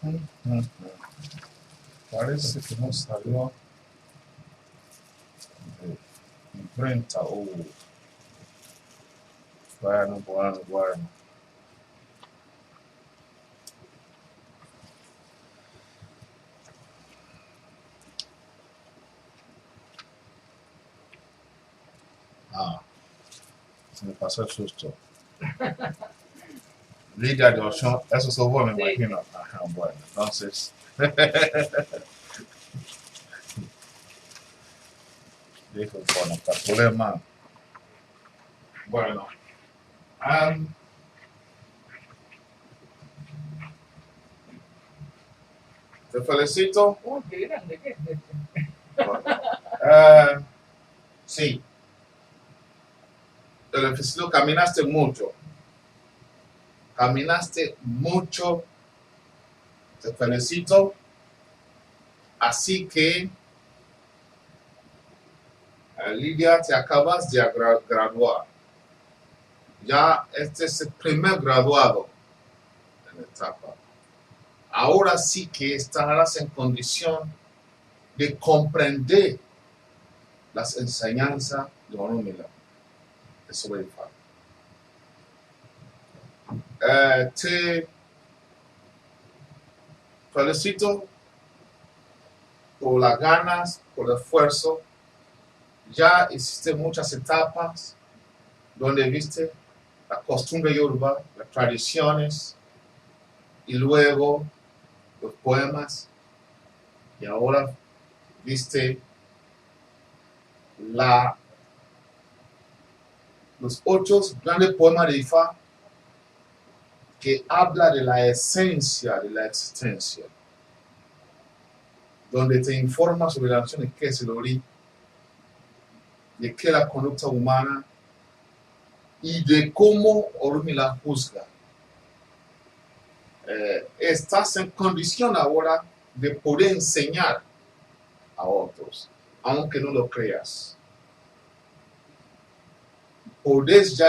Ujú. Parece que no salió de imprenta. Bueno. Se me pasó el susto. Lidia de Oshun, eso es me imagino. Ajá, bueno, entonces. Dijo, bueno, problema. Bueno. Te felicito. Qué grande que es este. Sí. Te felicito, caminaste mucho. Te felicito. Así que, Lidia, te acabas de graduar. Ya este es el primer graduado en la etapa. Ahora sí que estarás en condición de comprender las enseñanzas de Orunmila, de Sobeifa. Te felicito por las ganas, por el esfuerzo. Ya hiciste muchas etapas donde viste la costumbre yoruba, las tradiciones y luego los poemas. Y ahora viste los 8 grandes poemas de Ifa que habla de la esencia de la existencia, donde te informa sobre la noción de qué es el ori, de qué es la conducta humana y de cómo Orunmila juzga. Estás en condición ahora de poder enseñar a otros, aunque no lo creas.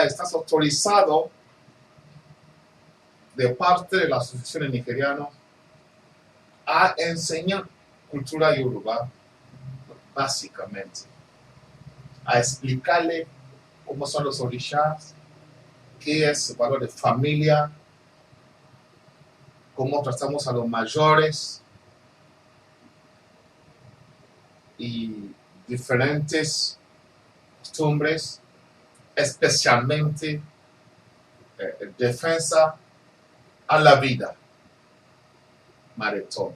Estás autorizado de parte de la Asociación Nigeriana a enseñar cultura yoruba, básicamente, a explicarle cómo son los orishas, qué es el valor de familia, cómo tratamos a los mayores y diferentes costumbres, especialmente defensa a la vida, madre todo.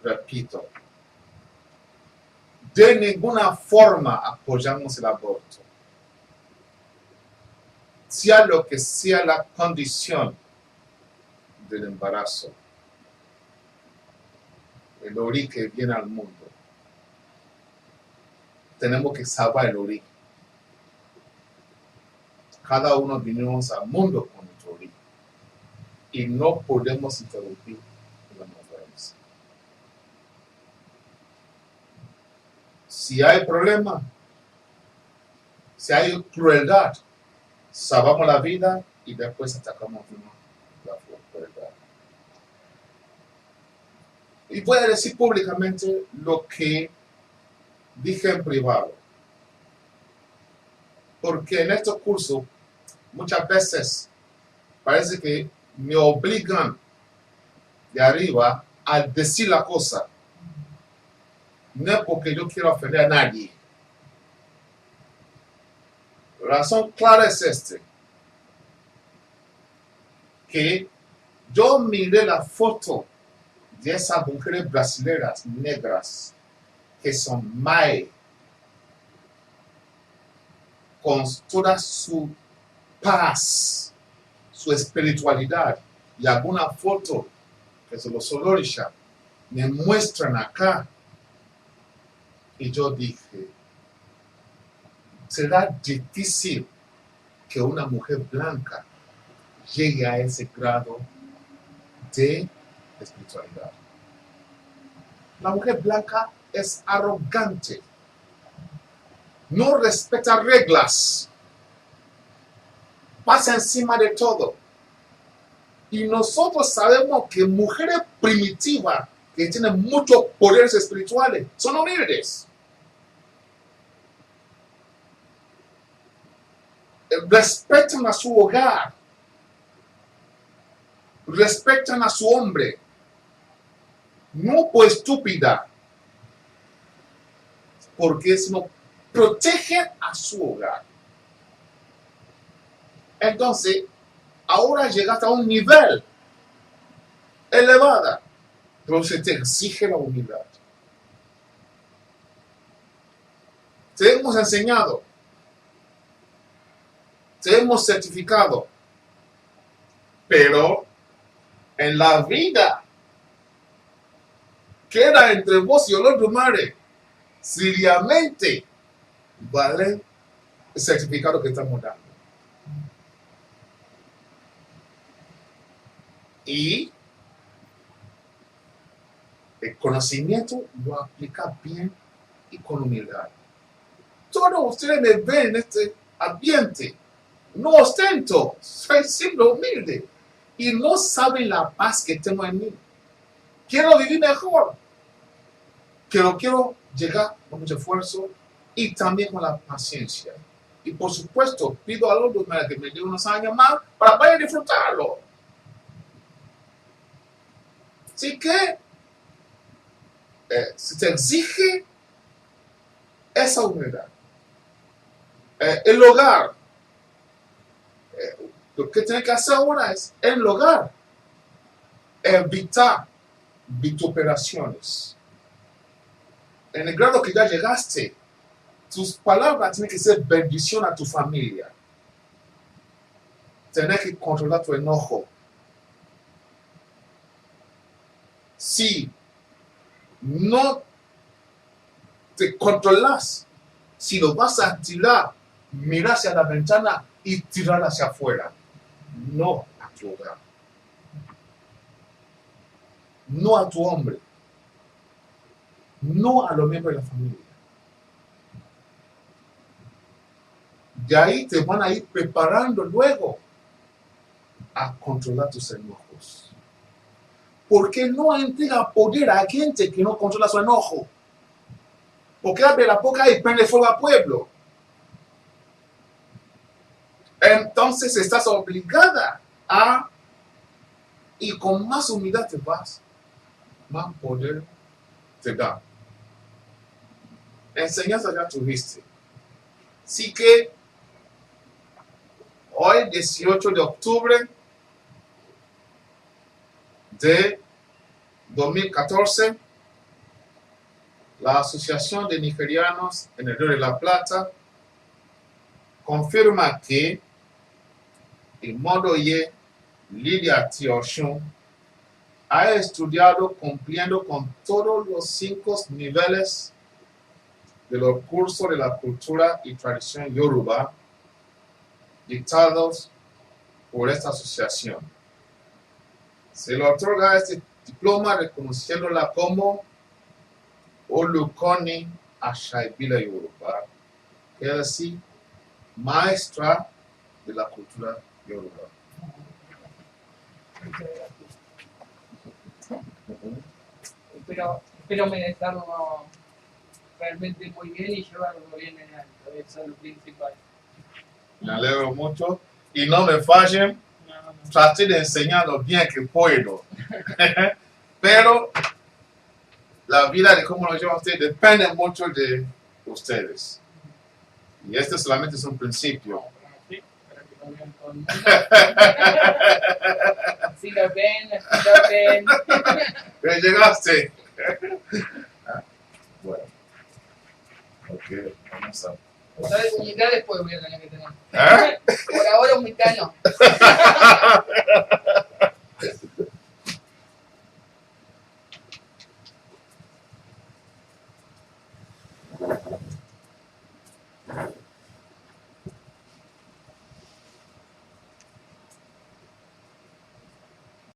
Repito, de ninguna forma apoyamos el aborto, sea lo que sea la condición del embarazo, el ori que viene al mundo. Tenemos que salvar el ori. Cada uno vinimos al mundo con nuestro ori y no podemos interrumpir la mujeres. Si hay problema, si hay crueldad, salvamos la vida y después atacamos la crueldad. Y voy a decir públicamente lo que dije en privado, porque en estos cursos muchas veces parece que me obligan de arriba a decir la cosa, no es porque yo quiero ofender a nadie. La razón clara es que yo miré la foto de esas mujeres brasileñas negras que son Mae, con toda su paz, su espiritualidad, y alguna foto que se los Olorisha me muestran acá. Y yo dije, será difícil que una mujer blanca llegue a ese grado de espiritualidad. La mujer blanca es arrogante, no respeta reglas, pasa encima de todo. Y nosotros sabemos que mujeres primitivas que tienen muchos poderes espirituales son humildes. Respetan a su hogar. Respetan a su hombre. No por estúpida, porque sino protegen a su hogar. Entonces, ahora llegaste a un nivel elevado, pero se te exige la humildad. Te hemos enseñado, te hemos certificado, pero en la vida queda entre vos y el otro madre si realmente vale el certificado que estamos dando. Y el conocimiento lo aplica bien y con humildad. Todos ustedes me ven en este ambiente. No ostento, soy simple, humilde. Y no saben la paz que tengo en mí. Quiero vivir mejor. Pero quiero llegar con mucho esfuerzo y también con la paciencia. Y por supuesto, pido a los demás que me den unos años más para poder disfrutarlo. Así que se te exige esa humildad. El hogar. Lo que tienes que hacer ahora es el hogar. Evitar vituperaciones. En el grado que ya llegaste, tus palabras tienen que ser bendición a tu familia. Tienes que controlar tu enojo. Si no te controlas, si lo vas a tirar, mira hacia la ventana y tirar hacia afuera. No a tu hogar. No a tu hombre. No a los miembros de la familia. De ahí te van a ir preparando luego a controlar tus enojos. Porque no entrega poder a gente que no controla su enojo. Porque abre la boca y prende fuego al pueblo. Entonces estás obligada a, y con más humildad te vas, más poder te da. Enseñanza ya tuviste. Así que hoy, 18 de octubre de 2014, la Asociación de Nigerianos en el Río de la Plata confirma que Imodoye Lidia Tioshun ha estudiado cumpliendo con todos los 5 niveles de los cursos de la cultura y tradición yoruba dictados por esta asociación. Se le otorga este diploma reconociéndola como Olukoni Àṣà Ìbílẹ̀ Yorùbá, que es así, maestra de la cultura yoruba. Espero meditarlo realmente muy bien y llevarlo bien en alto. Eso es lo principal. Me alegro mucho y no me fallen. Traté de enseñar lo bien que puedo. Pero la vida de cómo lo llevan ustedes depende mucho de ustedes. Y este solamente es un principio. Sí, para que lo vean todo el mundo. Si lo ven, así lo ven. ¿Ya llegaste? Bueno. Ok, vamos a... Entonces, humildad después voy a tener que tener. ¿Eh? Por ahora humildad no.